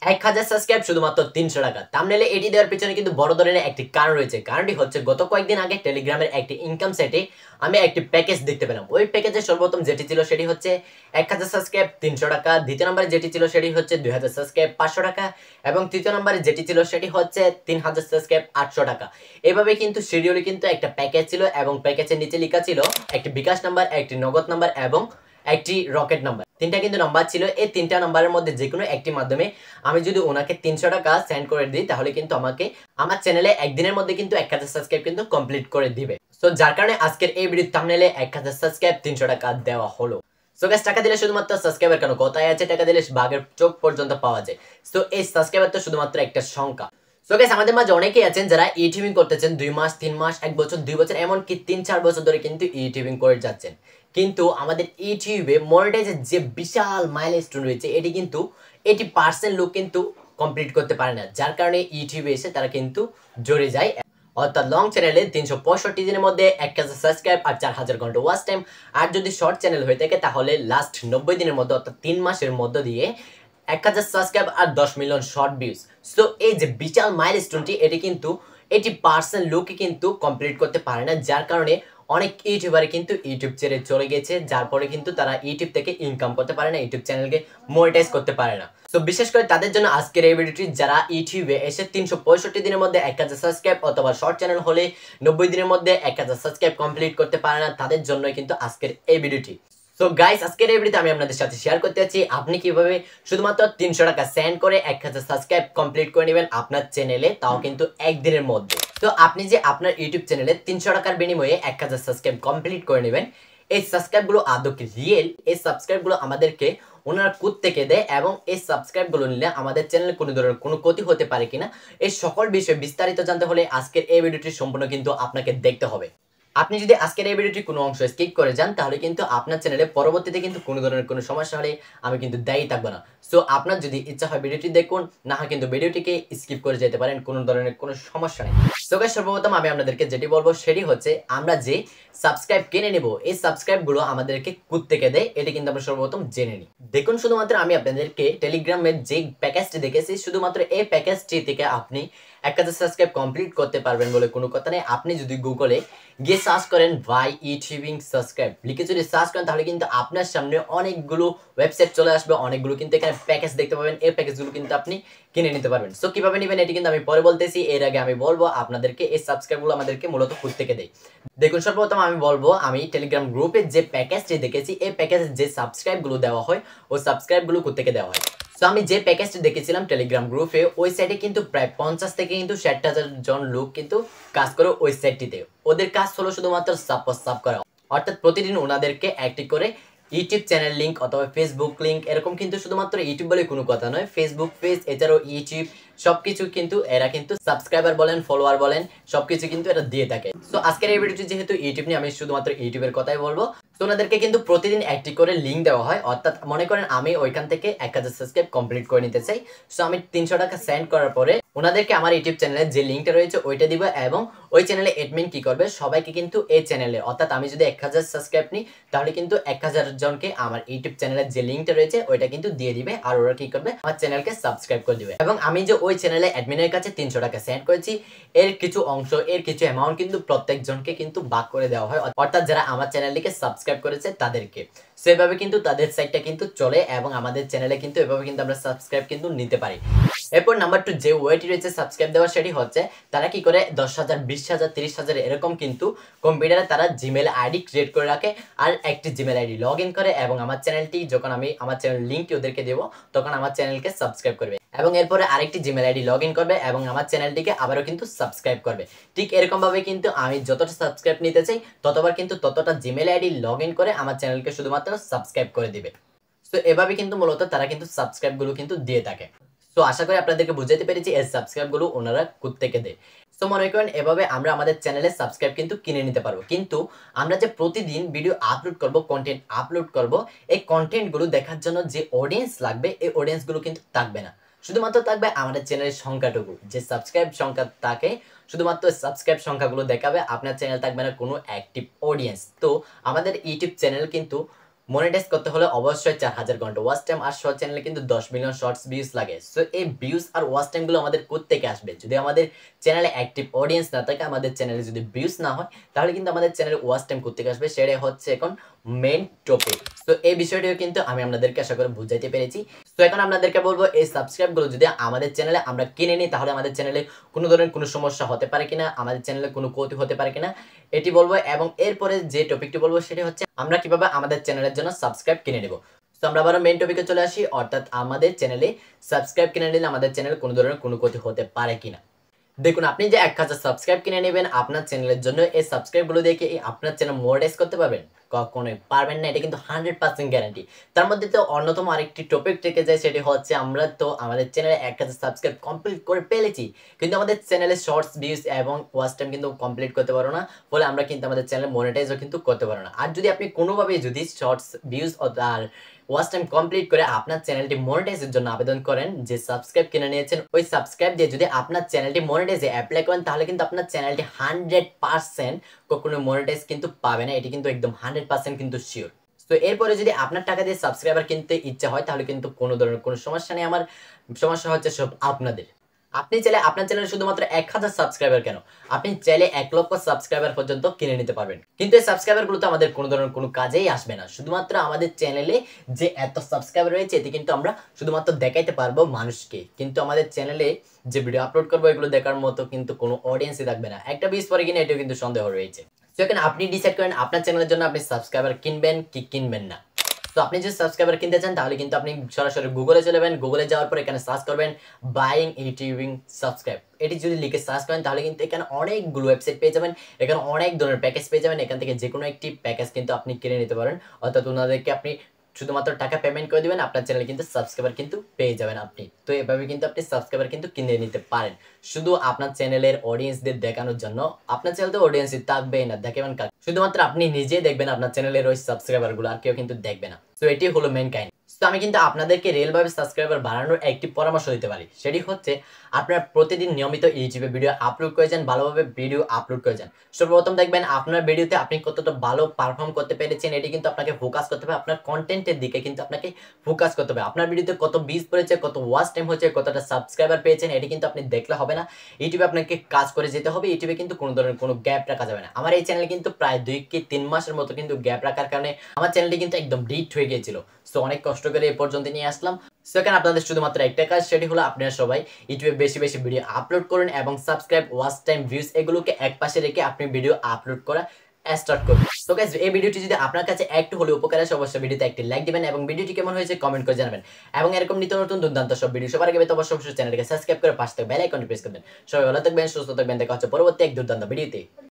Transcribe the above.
1000 subscribe শুধুমাত্র 300 টাকা। থাম্বনেলে এটি দেওয়ার পিছনে কিন্তু বড় ধরনের একটি কারণ রয়েছে। কারণটি হচ্ছে গত কয়েকদিন আগে টেলিগ্রামের একটি ইনকাম সাইটে আমি একটি প্যাকেজ দেখতে পেলাম। ওই প্যাকেজে সর্বপ্রথম যেটি ছিল সেটি হচ্ছে 1000 সাবস্ক্রাইব 300 টাকা, দ্বিতীয় নম্বরে যেটি ছিল সেটি হচ্ছে 2000 সাবস্ক্রাইব 500 টাকা এবং তৃতীয় নম্বরে যেটি ছিল সেটি হচ্ছে 3000 সাবস্ক্রাইব 800 টাকা। এভাবে কিন্তু শিডিউলে কিন্তু একটা প্যাকেজ ছিল এবং প্যাকেজের নিচে লেখা ছিল একটি বিকাশ নাম্বার, একটি নগদ নাম্বার এবং একটি রকেট নাম্বার। তিনটা কিন্তু নাম্বার ছিল। এই তিনটা নাম্বারের মধ্যে যে কোনো একটি মাধ্যমে আমি যদি ওনাকে 300 টাকা সেন্ড করে দিই তাহলে কিন্তু আমাকে আমার চ্যানেলে একদিনের মধ্যে কিন্তু 1000 সাবস্ক্রাইব কিন্তু কমপ্লিট করে দিবে। সো যার কারণে আজকের এই ভিডিও থাম্বনেলে 1000 সাবস্ক্রাইব 300 টাকা দেওয়া হলো। সো গাইস, টাকা দিলে শুধুমাত্র সাবস্ক্রাইবার কেন, কথাই আছে টাকা দিলে বাঘের চোখ পর্যন্ত পাওয়া যায়। সো এই সাবস্ক্রাইবার তো শুধুমাত্র একটা সংখ্যা। সো গাইস, আমাদের মাঝে অনেকেই আছেন যারা ইউটিউবিং করতেছেন 2 মাস 3 মাস 1 বছর 2 বছর এমনকি 3-4 বছর ধরে কিন্তু ইউটিউবিং করে যাচ্ছেন, কিন্তু আমাদের ইউটিউবে মনিটাইজের যে বিশাল মাইলস্টোন রয়েছে এটি কিন্তু 80% লোক কিন্তু কমপ্লিট করতে পারে না, যার কারণে ইউটিউবে এসে তারা কিন্তু জড়ে যায়। অর্থাৎ লং চ্যানেলে 365 দিনের মধ্যে 1000 সাবস্ক্রাইব আর 4000 ঘন্টা ওয়াচ টাইম। আর যদি শর্ট চ্যানেল হয়ে থাকে তাহলে লাস্ট 90 দিনের মধ্যে অর্থাৎ 3 মাসের মধ্য দিয়ে 1000 সাবস্ক্রাইব আর 10 মিলিয়ন শর্ট ভিউজ। সো এই যে বিশাল মাইলস্টোনটি এটি কিন্তু 80% লোকে কিন্তু কমপ্লিট করতে পারে না, যার কারণে অনেক ইউটিউবারে কিন্তু ইউটিউব ছেড়ে চলে গেছে, যার পরে কিন্তু তারা ইউটিউব থেকে ইনকাম করতে পারে না, ইউটিউব চ্যানেলকে মনিটাইজ করতে পারে না। তো বিশেষ করে তাদের জন্য আজকের এই ভিডিওটি, যারা ইউটিউবে এসে 365 দিনের মধ্যে 1000 সাবস্ক্রাইব অথবা শর্ট চ্যানেল হলে 90 দিনের মধ্যে 1000 সাবস্ক্রাইব কমপ্লিট করতে পারে না, তাদের জন্যই কিন্তু আজকের এই ভিডিওটি। সো গাইস, আজকের এই ভিডিওতে আমি আপনাদের সাথে শেয়ার করতে যাচ্ছি আপনি কিভাবে শুধুমাত্র 300 টাকা সেন্ড করে 1000 সাবস্ক্রাইব কমপ্লিট করে নেবেন আপনার চ্যানেলে, তাও কিন্তু একদিনের মধ্যে। তো আপনি যে আপনার ইউটিউব চ্যানেলে 300 টাকার বিনিময়ে 1000 সাবস্ক্রাইব কমপ্লিট করে নেবেন, এই সাবস্ক্রাইবগুলো আদৌ কি রিয়েল? এই সাবস্ক্রাইবগুলো আমাদেরকে ওনারা কোথা থেকে দেয় এবং এই সাবস্ক্রাইবগুলো নিলে আমাদের চ্যানেলে কোনো ধরনের কোনো ক্ষতি হতে পারে কিনা, এই সকল বিষয়ে বিস্তারিত জানতে হলে আজকের এই ভিডিওটি সম্পূর্ণ কিন্তু আপনাকে দেখতে হবে। আপনি যদি আজকের এই ভিডিওটি কোনো অংশ স্কিপ করে যান তাহলে কিন্তু আপনার চ্যানেলে পরবর্তীতে কিন্তু কোনো ধরনের কোনো সমস্যা হলে আমি কিন্তু দায়ী থাকবো না। সো আপনার যদি ইচ্ছা হয় ভিডিওটি দেখুন, না হয় কিন্তু ভিডিওটিকে স্কিপ করে যেতে পারেন, কোনো ধরনের কোনো সমস্যা নেই। সো গাইস, সর্বপ্রথম আমি আপনাদেরকে যেটি বলবো সেটি হচ্ছে আমরা যে সাবস্ক্রাইব কিনে নেব এই সাবস্ক্রাইবগুলো আমাদেরকে কোথা থেকে দেয় এটি কিন্তু আমরা সর্বপ্রথম জেনে নিই। দেখুন, শুধুমাত্র আমি আপনাদেরকে টেলিগ্রামের যে প্যাকেজটি দেখেছি শুধুমাত্র এই প্যাকেজটি থেকে আপনি 1000 সাবস্ক্রাইব কমপ্লিট করতে পারবেন বলে কোনো কথা নেই। আপনি যদি গুগলে গিয়ে সার্চ করেন ভাই ইউটিউবিং সাবস্ক্রাইব লিখে যদি সার্চ করেন তাহলে কিন্তু আপনার সামনে অনেকগুলো ওয়েবসাইট চলে আসবে, অনেকগুলো কিন্তু এখানে প্যাকেজ দেখতে পাবেন। এই প্যাকেজগুলো কিন্তু আপনি কিনে নিতে পারবেন। সো কিভাবে নেবেন এটি কিন্তু আমি পরে বলতেছি, এর আগে আমি বলবো আপনাদেরকে এই সাবস্ক্রাইবগুলো আমাদেরকে মূলত কোথা থেকে দেয়। দেখুন, সর্বপ্রথম আমি বলবো আমি টেলিগ্রাম গ্রুপে যে প্যাকেজটি দেখেছি এই প্যাকেজে যে সাবস্ক্রাইবগুলো দেওয়া হয় ওই সাবস্ক্রাইবগুলো কোথা থেকে দেওয়া হয়। তো আমি যে প্যাকেজটি দেখেছিলাম টেলিগ্রাম গ্রুপে, ওই সাইটে কিন্তু প্রায় 50 থেকে কিন্তু 60,000 জন লোক কিন্তু কাজ করে ওই সাইটটিতে। ওদের কাজ হলো শুধুমাত্র সাব করা, অর্থাৎ প্রতিদিন ওনাদেরকে একটি করে ইউটিউব চ্যানেল লিঙ্ক অথবা ফেসবুক লিঙ্ক, এরকম কিন্তু শুধুমাত্র ইউটিউব বলে কোনো কথা নয়, ফেসবুক পেজ এছাড়াও ইউটিউব সবকিছু কিন্তু এরা কিন্তু সাবস্ক্রাইবার বলেন ফলোয়ার বলেন সবকিছু কিন্তু এরা দিয়ে থাকে। তো আজকের এই ভিডিওটি যেহেতু ইউটিউব নিয়ে, আমি শুধুমাত্র ইউটিউবের কথাই বলবো। তো ওনাদেরকে কিন্তু প্রতিদিন একটি করে লিঙ্ক দেওয়া হয়, অর্থাৎ মনে করেন আমি ওইখান থেকে 1000 সাবস্ক্রাইব কমপ্লিট করে নিতে চাই। সো আমি 300 টাকা সেন্ড করার পরে ওনাদেরকে আমার ইউটিউব চ্যানেলের যে লিঙ্কটা রয়েছে ওইটা দিব এবং ওই চ্যানেলে অ্যাডমিন কি করবে সবাইকে কিন্তু এই চ্যানেলে, অর্থাৎ আমি যদি 1000 সাবস্ক্রাইব নিই তাহলে কিন্তু 1000 জনকে আমার ইউটিউব চ্যানেলের যে লিঙ্কটা রয়েছে ওইটা কিন্তু দিয়ে দিবে, আর ওরা কি করবে আমার চ্যানেলকে সাবস্ক্রাইব করে দিবে। এবং আমি যে ওই চ্যানেলে অ্যাডমিনের কাছে 300 টাকা সেন্ড করেছি এর কিছু অংশ, এর কিছু অ্যামাউন্ট কিন্তু প্রত্যেকজনকে কিন্তু ভাগ করে দেওয়া হয়, অর্থাৎ যারা আমার চ্যানেলটিকে সাবস্ক্রাইব করেছে তাদেরকে। সেভাবে কিন্তু তাদের সাইটটা কিন্তু চলে এবং আমাদের চ্যানেলে কিন্তু এভাবে কিন্তু আমরা সাবস্ক্রাইব কিন্তু নিতে পারি। এরপর নাম্বার 2 যে ওয়েটি রয়েছে সাবস্ক্রাইব দেওয়ার, সেটি হচ্ছে তারা কি করে 10,000 20,000 30,000 এরকম কিন্তু কম্পিউটারে তারা জিমেল আইডি ক্রিয়েট করে রাখে আর একটি জিমেল আইডি লগ ইন করে এবং আমার চ্যানেলটি যখন আমি আমার চ্যানেল লিঙ্কটি ওদেরকে দেবো তখন আমার চ্যানেলকে সাবস্ক্রাইব করবে এবং এরপরে আরেকটি জিমেল আইডি লগ ইন করবে এবং আমার চ্যানেলটিকে আবারও কিন্তু সাবস্ক্রাইব করবে। ঠিক এরকম ভাবে কিন্তু আমি যতটা সাবস্ক্রাইব নিতে চাই ততবার কিন্তু ততটা জিমেল আইডি লগ ইন করে আমার চ্যানেলকে শুধুমাত্র সাবস্ক্রাইব করে দিবে। তো এভাবে কিন্তু মূলত তারা কিন্তু সাবস্ক্রাইব গুলো কিন্তু দিয়ে থাকে। তো আশা করি আপনাদেরকে বুঝাতে পেরেছি এই সাবস্ক্রাইব গুলো ওনারা কোত্থেকে দেয়। তো মনে করেন এভাবে আমরা আমাদের চ্যানেলে সাবস্ক্রাইব কিন্তু কিনে নিতে পারবো, কিন্তু আমরা যে প্রতিদিন ভিডিও আপলোড করব, কন্টেন্ট আপলোড করব, এই কন্টেন্ট গুলো দেখার জন্য যে অডিয়েন্স লাগবে এই অডিয়েন্স গুলো কিন্তু থাকবে না, শুধুমাত্র থাকবে আমাদের চ্যানেলের সংখ্যাটুকু। যে সাবস্ক্রাইব সংখ্যা থাকে শুধুমাত্র সাবস্ক্রাইব সংখ্যাগুলো দেখাবে, আপনার চ্যানেল থাকবে না কোনো অ্যাক্টিভ অডিয়েন্স। তো আমাদের ইউটিউব চ্যানেল কিন্তু মনিটাইজ করতে হলে অবশ্যই 4000 ঘন্টা ওয়াচ টাইম আর শর্ট চ্যানেলে কিন্তু 10 মিলিয়ন শর্টস ভিউজ লাগে। সো এই ভিউজ আর ওয়াচ টাইম গুলো আমাদের কোত্থেকে আসবে? যদি আমাদের চ্যানেলে অ্যাক্টিভ অডিয়েন্স না থাকে, আমাদের চ্যানেলে যদি ভিউজ না হয়, তাহলে কিন্তু আমাদের চ্যানেলে ওয়াচ টাইম কোত্থেকে আসবে? সেটাই হচ্ছে এখন মেইন টপিক। তো এই বিষয়টিও কিন্তু আমি আপনাদেরকে আশা করি বুঝাইতে পেরেছি। তো এখন আপনাদেরকে বলবো, এই সাবস্ক্রাইব গুলো যদি আমাদের চ্যানেলে আমরা কিনে নিই, তাহলে আমাদের চ্যানেলে কোনো ধরনের কোনো সমস্যা হতে পারে কিনা, আমাদের চ্যানেলে কোনো ক্ষতি হতে পারে কিনা, এটি বলবো। এবং এরপরে যে টপিকটি বলবো সেটা হচ্ছে আমরা কিভাবে আমাদের চ্যানেলের জন্য সাবস্ক্রাইব কিনে নেব। তো আমরা আবার মেইন টপিকে চলে আসি, অর্থাৎ আমাদের চ্যানেলে সাবস্ক্রাইব কিনে নিলে আমাদের চ্যানেলে কোনো ধরনের কোনো ক্ষতি হতে পারে কিনা। দেখুন, আপনি যে 1000 সাবস্ক্রাইব কিনে নেবেন আপনার চ্যানেলের জন্য, এই সাবস্ক্রাইব গুলো দিয়ে কি আপনার চ্যানেল মনিটাইজ করতে পারবেন? কখনোই পারবেন না, এটা কিন্তু 100% গ্যারান্টি। তার মধ্যে তো অন্যতম আরেকটি টপিক থেকে যায়, সেটি হচ্ছে আমরা তো আমাদের চ্যানেলে 1000 সাবস্ক্রাইব কমপ্লিট করে ফেলেছি, কিন্তু আমাদের চ্যানেলে শর্টস ভিউজ এবং ওয়াচ টাইম কিন্তু কমপ্লিট করতে পারো না, ফলে আমরা কিন্তু আমাদের চ্যানেল মনিটাইজও কিন্তু করতে পারো না। আর যদি আপনি কোনোভাবে যদি শর্টস ভিউজ আর ওয়াচ টাইম কমপ্লিট করে আপনার চ্যানেলটি মনিটাইজের জন্য আবেদন করেন, যে সাবস্ক্রাইব কিনে নিয়েছেন ওই সাবস্ক্রাইব দিয়ে যদি আপনার চ্যানেলটি মনিটাইজে অ্যাপ্লাই করেন, তাহলে কিন্তু আপনার চ্যানেলটি 100% কখনো মনিটাইজ কিন্তু পাবে না, এটি কিন্তু একদম 100% কিন্তু শিওর। তো এরপরে যদি আপনার টাকা দিয়ে সাবস্ক্রাইবার কিনতে ইচ্ছা হয়, তাহলে কিন্তু কোনো ধরনের কোনো সমস্যা নেই। আমার সমস্যা হচ্ছে সব আপনাদের। আপনি চাইলে আপনার চ্যানেলে শুধুমাত্র 1000 সাবস্ক্রাইবার কেন, আপনি চাইলে 1 লক্ষ সাবস্ক্রাইবার পর্যন্ত কিনে নিতে পারবেন। কিন্তু এই সাবস্ক্রাইবার গুলো তো আমাদের কোনো ধরনের কোনো কাজেই আসবে না। শুধুমাত্র আমাদের চ্যানেলে যে এত সাবস্ক্রাইবার রয়েছে, এতে কিন্তু আমরা শুধুমাত্র দেখাইতে পারবো মানুষকে, কিন্তু আমাদের চ্যানেলে যে ভিডিও আপলোড করবো এগুলো দেখার মতো কিন্তু কোনো অডিয়েন্সই থাকবে না। একটা বিষ পরে কিনা এটাও কিন্তু সন্দেহ রয়েছে। তো এখানে আপনি ডিসাইড করেন আপনার চ্যানেলের জন্য আপনি সাবস্ক্রাইবার কিনবেন কি কিনবেন না। তো আপনি যদি সাবস্ক্রাইবার কিনতে চান, তাহলে কিন্তু আপনি সরাসরি গুগলে চলে যাবেন। গুগলে যাওয়ার পর এখানে সার্চ করবেন বাইং ইউটিউবিং সাবস্ক্রাইব। এটি যদি লিখে সার্চ করেন, তাহলে কিন্তু এখানে অনেকগুলো ওয়েবসাইট পেয়ে যাবেন, এখানে অনেক ধরনের প্যাকেজ পেয়ে যাবেন। এখান থেকে যে কোনো একটি প্যাকেজ কিন্তু আপনি কিনে নিতে পারেন, অর্থাৎ ওনাদেরকে আপনি শুধুমাত্র টাকা পেমেন্ট করে দিবেন, আপনার চ্যানেলে কিন্তু সাবস্ক্রাইবার কিন্তু পেয়ে যাবেন আপনি। তো এভাবে কিন্তু আপনি সাবস্ক্রাইবার কিন্তু কিনে নিতে পারেন, শুধু আপনার চ্যানেলের অডিয়েন্সদের দেখানোর জন্য। আপনার চ্যানেলে তো অডিয়েন্সই থাকবেই না, দেখাবেন কাজ, শুধুমাত্র আপনি নিজেই দেখবেন আপনার চ্যানেলের ওই সাবস্ক্রাইবার গুলো, আর কেউ কিন্তু দেখবে না। তো এটি হলো মেইন কাহিনী। তো আমি কিন্তু আপনাদেরকে রিয়েলভাবে সাবস্ক্রাইবার বাড়ানোর একটি পরামর্শ দিতে পারি, সেটি হচ্ছে আপনারা প্রতিদিন নিয়মিত ইউটিউবে ভিডিও আপলোড করে যান, ভালোভাবে ভিডিও আপলোড করে যান। সর্বপ্রথম দেখবেন আপনার ভিডিওতে আপনি কতটা ভালো পারফর্ম করতে পেরেছেন, এটি কিন্তু আপনাকে ফোকাস করতে হবে। আপনার কন্টেন্টের দিকে কিন্তু আপনাকে ফোকাস করতে হবে। আপনার ভিডিওতে কত ভিউজ পড়েছে, কত ওয়াচ টাইম হচ্ছে, কতটা সাবস্ক্রাইবার পেয়েছেন, এটি কিন্তু আপনি দেখলে হবে না। ইউটিউবে আপনাকে কাজ করে যেতে হবে। ইউটিউবে কিন্তু কোনো ধরনের কোনো গ্যাপ রাখা যাবে না। আমার এই চ্যানেলে কিন্তু প্রায় 2 কি 3 মাসের মতো কিন্তু গ্যাপ রাখার কারণে আমার চ্যানেলটি কিন্তু একদম ডিট হয়ে গিয়েছিল। সো অনেক কষ্ট করে এই পর্যন্ত নিয়ে আসলাম। সো এখানে আপনাদের শুধুমাত্র একটা কাজ, সেটি হলো আপনারা সবাই ইউটিউবে বেশি বেশি ভিডিও আপলোড করুন এবং সাবস্ক্রাইব, ওয়াচ টাইম, ভিউজ এগুলোকে একপাশে রেখে আপনি ভিডিও আপলোড করা স্টার্ট করুন। সো গাইস, এই ভিডিওটি যদি আপনার কাছে একটু হলেও উপকার আসে, অবশ্যই ভিডিওতে একটি লাইক দিবেন এবং ভিডিওটি কেমন হয়েছে কমেন্ট করে জানাবেন। এবং এরকম নিত্য নতুন দুর্দান্ত সব ভিডিও সবার আগে পেতে অবশ্যই চ্যানেলকে সাবস্ক্রাইব করে পাশে বেল আইকনটি প্রেস করবেন। সবাই ভালো থাকবেন, সুস্থ থাকবেন, দেখা হচ্ছে পরবর্তী এক দুর্দান্ত ভিডিওতে।